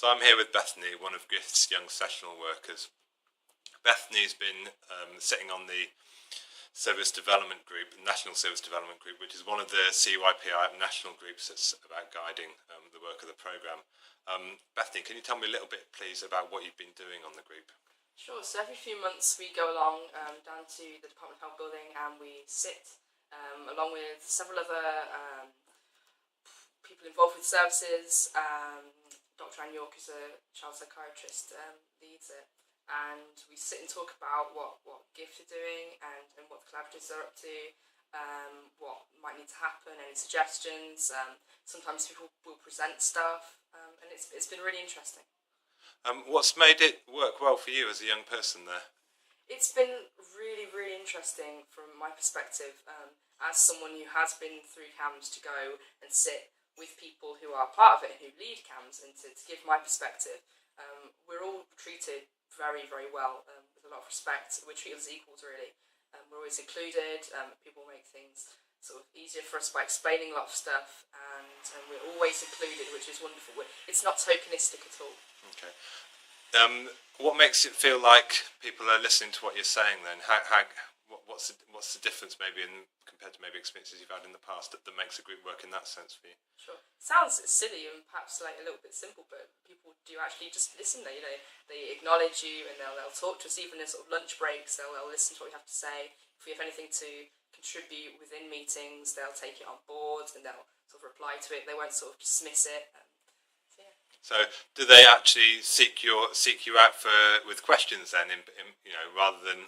So I'm here with Bethany, one of GIFT's young sessional workers. Bethany's been sitting on the Service Development Group, National Service Development Group, which is one of the CYP IAPT national groups that's about guiding the work of the programme. Bethany, can you tell me a little bit, please, about what you've been doing on the group? Sure, so every few months we go along down to the Department of Health building and we sit along with several other people involved with services. Dr. Anne York, who's a child psychiatrist, leads it, and we sit and talk about what GIFT are doing and what the collaboratives are up to, what might need to happen, any suggestions. Sometimes people will present stuff, and it's been really interesting. What's made it work well for you as a young person there? It's been really, really interesting from my perspective, as someone who has been through CAMS, to go and sit with people who are part of it and who lead CAMS, and to give my perspective. We're all treated very, very well, with a lot of respect. We're treated as equals, really. We're always included. People make things sort of easier for us by explaining a lot of stuff, and we're always included, which is wonderful. It's not tokenistic at all. Okay. What makes it feel like people are listening to what you're saying then? What's the difference maybe compared to maybe experiences you've had in the past that makes a group work in that sense for you? Sure. It sounds silly and perhaps like a little bit simple, but people do actually just listen. They acknowledge you, and they'll talk to us even in sort of lunch breaks. They'll listen to what we have to say. If we have anything to contribute within meetings, they'll take it on board and they'll sort of reply to it. They won't sort of dismiss it. So, do they actually seek you out with questions then? Rather than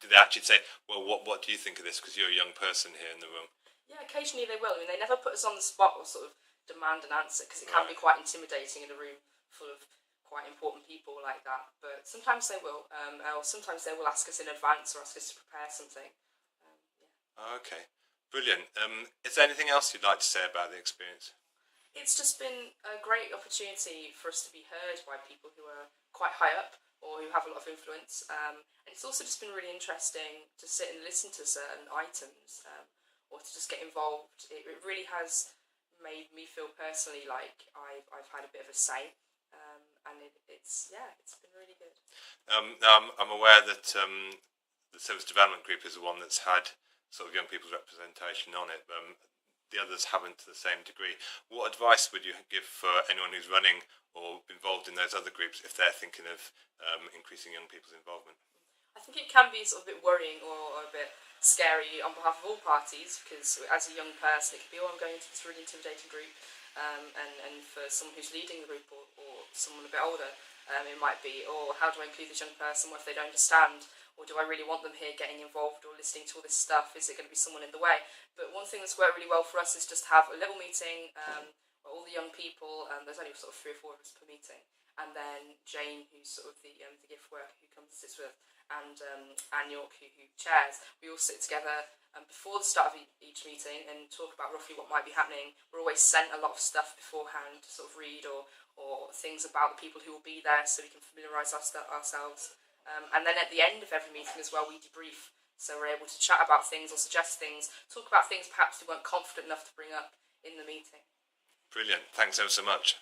do they actually say, "Well, what do you think of this?" Because you're a young person here in the room. Yeah, occasionally they will. I mean, they never put us on the spot or sort of demand an answer, because it can be quite intimidating in a room full of quite important people like that. But sometimes they will, or sometimes they will ask us in advance or ask us to prepare something. Okay, brilliant. Is there anything else you'd like to say about the experience? It's just been a great opportunity for us to be heard by people who are quite high up or who have a lot of influence. And it's also just been really interesting to sit and listen to certain items, or to just get involved. It really has made me feel personally like I've had a bit of a say, and it's been really good. I'm aware that the Service Development Group is the one that's had sort of young people's representation on it. The others haven't to the same degree. What advice would you give for anyone who's running or involved in those other groups if they're thinking of increasing young people's involvement? I think it can be sort of a bit worrying or a bit scary on behalf of all parties, because as a young person it can be, I'm going into this really intimidating group, and for someone who's leading the group or someone a bit older, it might be, how do I include this young person? What if they don't understand? Or do I really want them here getting involved or listening to all this stuff? Is it going to be someone in the way? But one thing that's worked really well for us is just have a little meeting where all the young people, there's only sort of 3 or 4 of us per meeting, and then Jane, who's sort of the gift worker who comes and sits with, and Anne York, who chairs, we all sit together before the start of each meeting and talk about roughly what might be happening. We're always sent a lot of stuff beforehand to sort of read, or things about the people who will be there, so we can familiarise ourselves. And then at the end of every meeting as well, we debrief. So we're able to chat about things or suggest things, talk about things perhaps we weren't confident enough to bring up in the meeting. Brilliant. Thanks ever so much.